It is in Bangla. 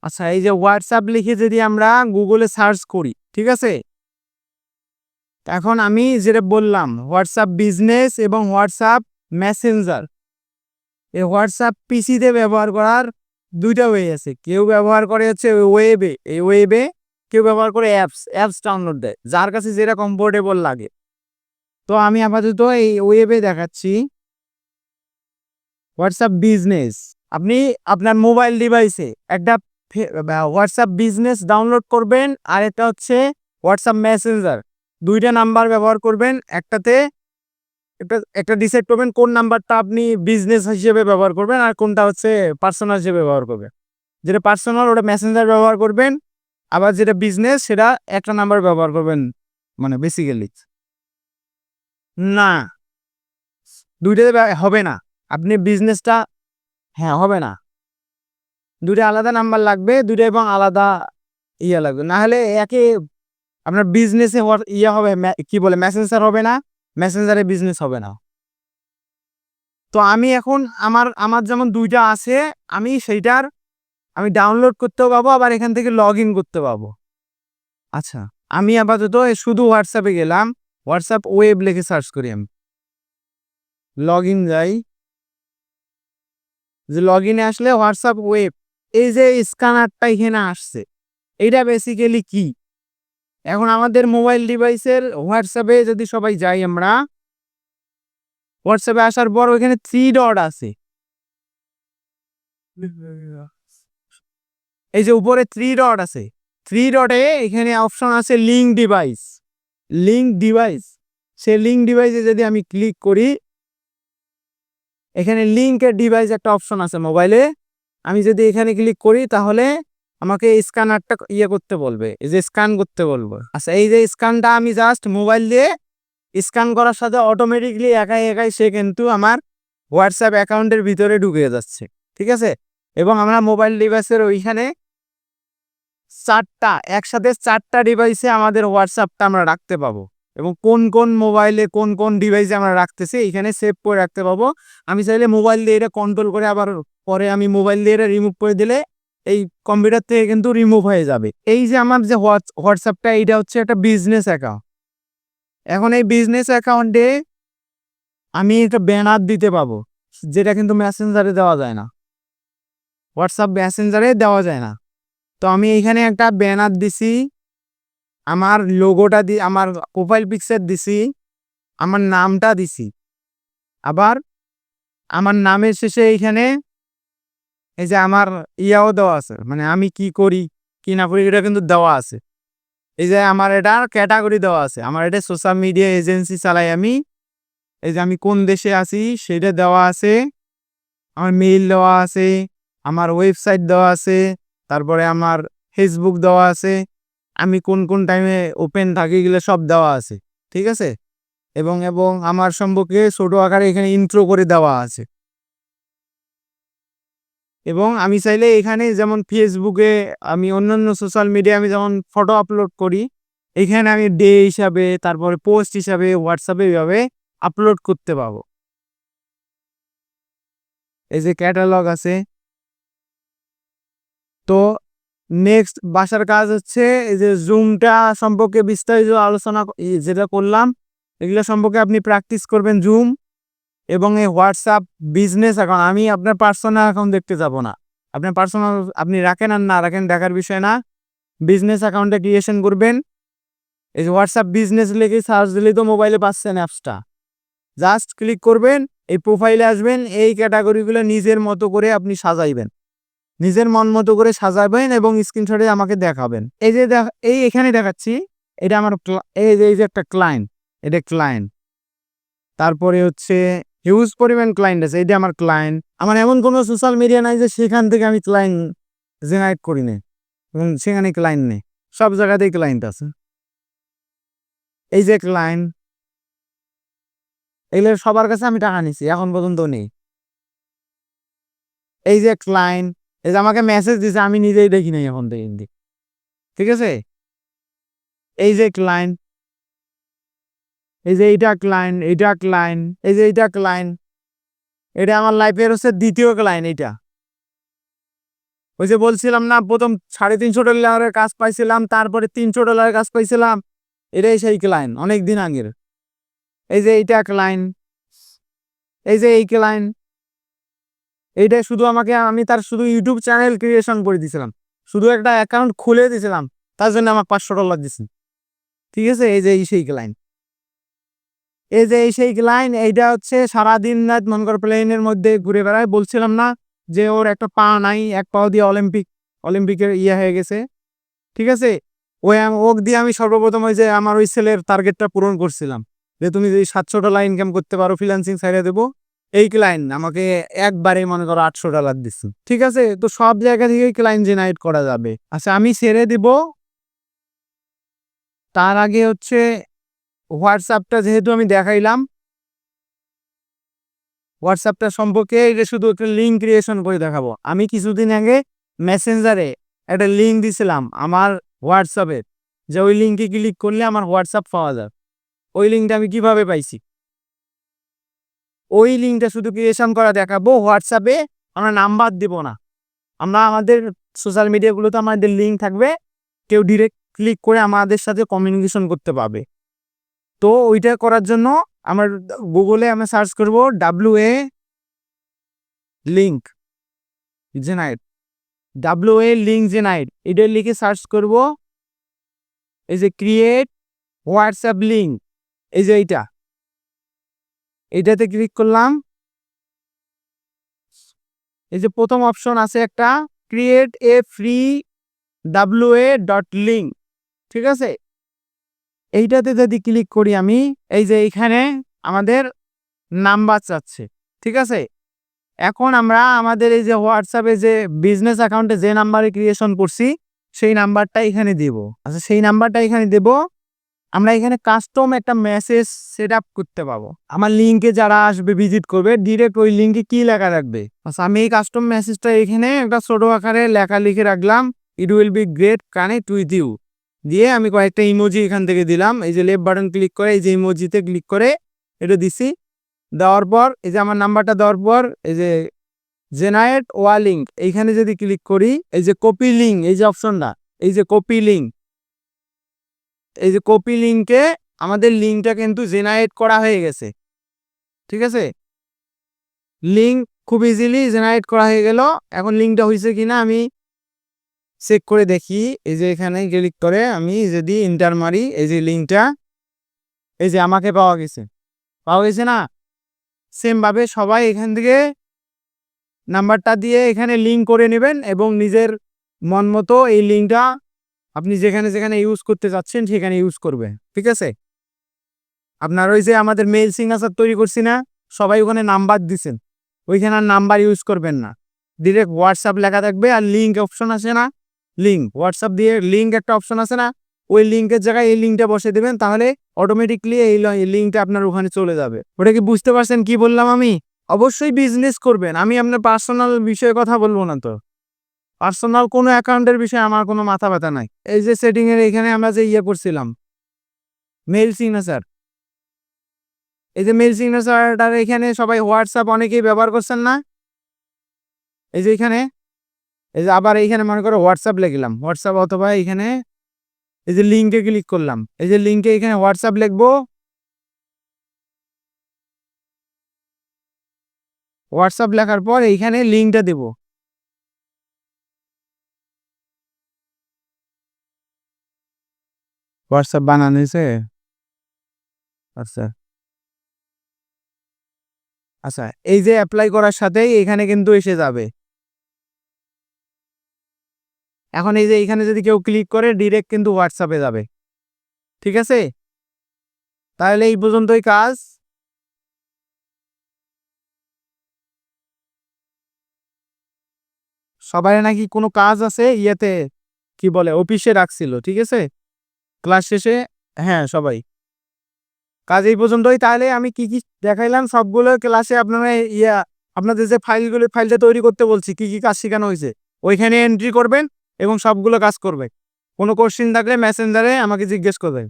আচ্ছা, এই যে হোয়াটসঅ্যাপ লিখে যদি আমরা গুগলে সার্চ করি, ঠিক আছে? এখন আমি যেটা বললাম হোয়াটসঅ্যাপ বিজনেস এবং হোয়াটসঅ্যাপ মেসেঞ্জার, এই হোয়াটসঅ্যাপ পিসিতে ব্যবহার করার ২ টা ওয়ে আছে। কেউ ব্যবহার করে হচ্ছে ওয়েবে, এই ওয়েবে কেউ ব্যবহার করে অ্যাপস ডাউনলোড দেয়। যার কাছে যেটা কমফোর্টেবল লাগে। তো আমি আপাতত এই ওয়েবে দেখাচ্ছি। WhatsApp business. আপনি আপনার মোবাইল ডিভাইসে একটা হোয়াটসঅ্যাপ বিজনেস ডাউনলোড করবেন, আর একটা হচ্ছে হোয়াটসঅ্যাপ মেসেঞ্জার। ২ টা নাম্বার ব্যবহার করবেন। একটাতে একটা ডিসাইড করবেন কোন নাম্বারটা আপনি বিজনেস হিসেবে ব্যবহার করবেন আর কোনটা হচ্ছে পার্সোনাল হিসেবে ব্যবহার করবেন। যেটা পার্সোনাল ওটা মেসেঞ্জার ব্যবহার করবেন। আবার যেটা বিজনেস সেটা একটা নাম্বার ব্যবহার করবেন, মানে বেসিক্যালি। না, ২ টাতে হবে না। আপনি বিজনেসটা, হ্যাঁ, হবে না। ২ টা আলাদা নাম্বার লাগবে, ২ টা এবং আলাদা লাগবে। না হলে একে আপনার বিজনেসে হবে, কি বলে, মেসেঞ্জার হবে না, মেসেঞ্জারে বিজনেস হবে না। তো আমি এখন আমার যেমন ২ টা আছে, আমি ডাউনলোড করতেও পাবো, আবার এখান থেকে লগইন করতে পাবো। আচ্ছা, আমি আপাতত শুধু হোয়াটসঅ্যাপে গেলাম। হোয়াটসঅ্যাপ ওয়েব লিখে সার্চ করি আমি। লগইন যাই। যে লগইনে আসলে হোয়াটসঅ্যাপ ওয়েব, এই যে স্ক্যানারটা এখানে আসছে, এইটা বেসিক্যালি কি? এখন আমাদের মোবাইল ডিভাইসের হোয়াটসঅ্যাপে যদি সবাই যাই আমরা, হোয়াটসঅ্যাপে আসার পর ওইখানে 3 ডট আছে। এই যে উপরে 3 ডট আছে, 3 ডটে এখানে অপশন আছে লিঙ্ক ডিভাইস। লিঙ্ক ডিভাইস, সেই লিঙ্ক ডিভাইসে যদি আমি ক্লিক করি, এখানে লিঙ্কের ডিভাইস একটা অপশন আছে মোবাইলে। আমি যদি এখানে ক্লিক করি তাহলে আমাকে স্ক্যানারটা করতে বলবে, এই যে স্ক্যান করতে বলবো। আচ্ছা, এই যে স্ক্যানটা আমি জাস্ট মোবাইল দিয়ে স্ক্যান করার সাথে অটোমেটিকলি একাই একাই সে কিন্তু আমার হোয়াটসঅ্যাপ অ্যাকাউন্টের ভিতরে ঢুকে যাচ্ছে, ঠিক আছে? এবং আমরা মোবাইল ডিভাইসের ওইখানে একসাথে 4টা ডিভাইসে আমাদের হোয়াটসঅ্যাপটা আমরা রাখতে পাবো, এবং কোন কোন মোবাইলে কোন কোন ডিভাইসে আমরা রাখতেছি এখানে সেভ করে রাখতে পাবো। আমি চাইলে মোবাইল দিয়ে এটা কন্ট্রোল করে, আবার পরে আমি মোবাইল দিয়ে এটা রিমুভ করে দিলে এই কম্পিউটার থেকে কিন্তু রিমুভ হয়ে যাবে। এই যে আমার যে হোয়াটসঅ্যাপটা, এইটা হচ্ছে একটা বিজনেস অ্যাকাউন্ট। এখন এই বিজনেস অ্যাকাউন্টে আমি একটা ব্যানার দিতে পাবো, যেটা কিন্তু মেসেঞ্জারে দেওয়া যায় না, হোয়াটসঅ্যাপ মেসেঞ্জারে দেওয়া যায় না। তো আমি এইখানে একটা ব্যানার দিছি, আমার লোগোটা আমার প্রোফাইল পিকচার দিছি, আমার নামটা দিছি। আবার আমার নামের শেষে এইখানে এই যে আমার দেওয়া আছে, মানে আমি কি করি কি না করি এটা কিন্তু দেওয়া আছে। এই যে আমার এটার ক্যাটাগরি দেওয়া আছে, আমার এটা সোশ্যাল মিডিয়া এজেন্সি চালাই আমি। এই যে আমি কোন দেশে আছি সেটা দেওয়া আছে, আমার মেইল দেওয়া আছে, আমার ওয়েবসাইট দেওয়া আছে, তারপরে আমার ফেসবুক দেওয়া আছে, আমি কোন কোন টাইমে ওপেন থাকি এগুলো সব দেওয়া আছে, ঠিক আছে? এবং আমার সম্পর্কে ছোট আকারে এখানে ইন্ট্রো করে দেওয়া আছে। এবং আমি চাইলে এখানে যেমন ফেসবুকে আমি অন্যান্য সোশ্যাল মিডিয়া আমি যেমন ফটো আপলোড করি, এখানে আমি ডে হিসাবে, তারপরে পোস্ট হিসাবে হোয়াটসঅ্যাপে এভাবে আপলোড করতে পারবো। এই যে ক্যাটালগ আছে। তো নেক্সট বাসার কাজ হচ্ছে এই যে জুমটা সম্পর্কে বিস্তারিত আলোচনা যেটা করলাম, এগুলো সম্পর্কে আপনি প্র্যাকটিস করবেন জুম। এবং এই হোয়াটসঅ্যাপ বিজনেস অ্যাকাউন্ট, আমি আপনার পার্সোনাল অ্যাকাউন্ট দেখতে যাব না। আপনার পার্সোনাল আপনি রাখেন আর না রাখেন দেখার বিষয় না। বিজনেস অ্যাকাউন্টে ক্রিয়েশন করবেন। এই যে হোয়াটসঅ্যাপ বিজনেস লিখে সার্চ দিলেই তো মোবাইলে পাচ্ছেন অ্যাপসটা। জাস্ট ক্লিক করবেন, এই প্রোফাইলে আসবেন, এই ক্যাটাগরিগুলো নিজের মতো করে আপনি সাজাইবেন, নিজের মন মতো করে সাজাবেন এবং স্ক্রিনশটে আমাকে দেখাবেন। এই যে এখানে দেখাচ্ছি, এটা আমার এই যে একটা ক্লায়েন্ট, এটা ক্লায়েন্ট। তারপরে হচ্ছে হিউজ পরিমাণ ক্লায়েন্ট আছে, এটা আমার ক্লায়েন্ট। আমার এমন কোনো সোশ্যাল মিডিয়া নাই যে সেখান থেকে আমি ক্লায়েন্ট জেনারেট করি না এবং সেখানে ক্লায়েন্ট নেই, সব জায়গাতেই ক্লায়েন্ট আছে। এই যে ক্লায়েন্ট, এগুলো সবার কাছে আমি টাকা নিছি, এখন পর্যন্ত নেই। এই যে ক্লায়েন্ট, এই যে আমাকে মেসেজ দিছে, আমি নিজেই দেখি নাই এখন পর্যন্ত, ঠিক আছে? এই যে ক্লায়েন্ট, এই যে এইটা ক্লায়েন্ট, এইটা ক্লায়েন্ট, এই যে এইটা ক্লায়েন্ট, এটা আমার লাইফের হচ্ছে দ্বিতীয় ক্লায়েন্ট। এইটা ওই যে বলছিলাম না প্রথম $350 কাজ পাইছিলাম, তারপরে $300 কাজ পাইছিলাম, এটাই সেই ক্লায়েন্ট অনেক দিন আগের। এই যে এইটা ক্লায়েন্ট, এই যে এই ক্লায়েন্ট, এইটা শুধু আমি তার শুধু ইউটিউব চ্যানেল ক্রিয়েশন করে দিয়েছিলাম, শুধু একটা অ্যাকাউন্ট খুলে দিয়েছিলাম, তার জন্য আমার $500 দিছি। ঠিক আছে, এই যে এই সেই ক্লায়েন্ট, এই যে এই সেই ক্লায়েন্ট, এইটা হচ্ছে সারাদিন রাত মনে করো প্লেনের মধ্যে ঘুরে বেড়ায়। বলছিলাম না যে ওর একটা পা নাই, এক পাও দিয়ে অলিম্পিকের হয়ে গেছে। ঠিক আছে, ওক দিয়ে আমি সর্বপ্রথম ওই যে আমার ওই ছেলের টার্গেটটা পূরণ করছিলাম, যে তুমি যদি $700 ইনকাম করতে পারো ফ্রিল্যান্সিং সাইডে দেবো। এই ক্লায়েন্ট আমাকে একবারে মনে করো $800 দিচ্ছে। ঠিক আছে, তো সব জায়গা থেকে ক্লায়েন্ট জেনারেট করা যাবে। আচ্ছা, আমি ছেড়ে দিব। তার আগে হচ্ছে হোয়াটসঅ্যাপটা যেহেতু আমি দেখাইলাম, হোয়াটসঅ্যাপটা সম্পর্কে এটা শুধু একটা লিঙ্ক ক্রিয়েশন করে দেখাবো। আমি কিছুদিন আগে মেসেঞ্জারে একটা লিঙ্ক দিছিলাম আমার হোয়াটসঅ্যাপের, যে ওই লিঙ্কে ক্লিক করলে আমার হোয়াটসঅ্যাপ পাওয়া যায়। ওই লিঙ্কটা আমি কিভাবে পাইছি, ওই লিঙ্কটা শুধু ক্রিয়েশন করা দেখাবো। হোয়াটসঅ্যাপে আমরা নাম্বার দেব না, আমরা আমাদের সোশ্যাল মিডিয়াগুলোতে আমাদের লিঙ্ক থাকবে, কেউ ডিরেক্ট ক্লিক করে আমাদের সাথে কমিউনিকেশন করতে পারবে। তো ওইটা করার জন্য আমার গুগলে আমি সার্চ করব WA link generate, WA link generate, এটা লিখে সার্চ করব। এই যে ক্রিয়েট হোয়াটসঅ্যাপ লিঙ্ক, এই যে এইটাতে ক্লিক করলাম। এই যে প্রথম অপশন আছে একটা ক্রিয়েট এ ফ্রি WA.link, ঠিক আছে, এইটাতে যদি ক্লিক করি আমি, এই যে এইখানে আমাদের নাম্বার চাচ্ছে। ঠিক আছে, এখন আমরা আমাদের এই যে হোয়াটসঅ্যাপে যে বিজনেস অ্যাকাউন্টে যে নাম্বারে ক্রিয়েশন করছি সেই নাম্বারটা এখানে দেব। আচ্ছা, সেই নাম্বারটা এখানে দেব। আমরা এখানে কাস্টম একটা মেসেজ সেট আপ করতে পাবো। আমার লিঙ্কে যারা আসবে ভিজিট করবে ডিরেক্ট ওই লিঙ্কে কি লেখা রাখবে। আচ্ছা, আমি এই কাস্টম মেসেজটা এখানে একটা ছোট আকারে লেখা লিখে রাখলাম, it will be great connect with you দিয়ে আমি কয়েকটা ইমোজি এখান থেকে দিলাম। এই যে লেফট বাটন ক্লিক করে এই যে ইমোজিতে ক্লিক করে এটা দিছি। দেওয়ার পর এই যে আমার নাম্বারটা দেওয়ার পর এই যে জেনারেট ওয়া লিঙ্ক এইখানে যদি ক্লিক করি, এই যে কপি লিঙ্ক, এই যে অপশনটা, এই যে কপি লিঙ্ক, এই যে কপি লিঙ্কে আমাদের লিঙ্কটা কিন্তু জেনারেট করা হয়ে গেছে। ঠিক আছে, লিঙ্ক খুব ইজিলি জেনারেট করা হয়ে গেল। এখন লিঙ্কটা হয়েছে কিনা আমি চেক করে দেখি। এই যে এখানে ক্লিক করে আমি যদি এন্টার মারি, এই যে লিঙ্কটা এই যে আমাকে পাওয়া গেছে না। সেম ভাবে সবাই এখান থেকে নাম্বারটা দিয়ে এখানে লিঙ্ক করে নেবেন এবং নিজের মন মতো এই লিঙ্কটা আপনি যেখানে যেখানে ইউজ করতে যাচ্ছেন সেখানে ইউজ করবেন। ঠিক আছে, আপনার ওই যে আমাদের মেইল সিগনেচার তৈরি করছি না, সবাই ওখানে নাম্বার দিচ্ছেন, ওইখানে আর নাম্বার ইউজ করবেন না, ডিরেক্ট হোয়াটসঅ্যাপ লেখা থাকবে আর লিঙ্ক অপশন আছে না, লিঙ্ক হোয়াটসঅ্যাপ দিয়ে লিঙ্ক একটা অপশন আছে না, ওই লিঙ্কের জায়গায় এই লিঙ্কটা বসে দেবেন, তাহলে অটোমেটিকলি এই লিঙ্কটা আপনার ওখানে চলে যাবে। ওটা কি বুঝতে পারছেন কি বললাম আমি? অবশ্যই বিজনেস করবেন, আমি আপনার পার্সোনাল বিষয়ে কথা বলবো না। তো পার্সোনাল কোনো অ্যাকাউন্টের বিষয়ে আমার কোনো মাথা ব্যথা নাই। এই যে সেটিং এর এখানে আমরা যে করছিলাম মেইল সিগনেচার, এই যে মেইল সিগনেচারটার এখানে সবাই হোয়াটসঅ্যাপ অনেকেই ব্যবহার করছেন না। এই যে এখানে এই যে আবার এইখানে মনে করো হোয়াটসঅ্যাপ লিখলাম, হোয়াটসঅ্যাপ অথবা এখানে এই যে লিঙ্কে ক্লিক করলাম, এই যে লিঙ্কে এখানে হোয়াটসঅ্যাপ লিখবো, হোয়াটসঅ্যাপ লেখার পর এইখানে লিঙ্কটা দেব। হোয়াটসঅ্যাপ বানানো হয়েছে। আচ্ছা আচ্ছা, এই যে অ্যাপ্লাই করার সাথেই এখানে কিন্তু এসে যাবে। এখন এই যে এখানে যদি কেউ ক্লিক করে ডিরেক্ট কিন্তু হোয়াটসঅ্যাপে যাবে। ঠিক আছে, তাহলে এই পর্যন্তই কাজ। সবাই নাকি কোনো কাজ আছে কি বলে অফিসে রাখছিল। ঠিক আছে, ক্লাস শেষে, হ্যাঁ সবাই কাজ এই পর্যন্তই। তাহলে আমি কি কি দেখাইলাম সবগুলো ক্লাসে আপনারা আপনাদের যে ফাইলটা তৈরি করতে বলছি, কি কি কাজ শেখানো হয়েছে ওইখানে এন্ট্রি করবেন এবং সবগুলো কাজ করবে। কোনো কোশ্চেন থাকলে মেসেঞ্জারে আমাকে জিজ্ঞেস করবেন।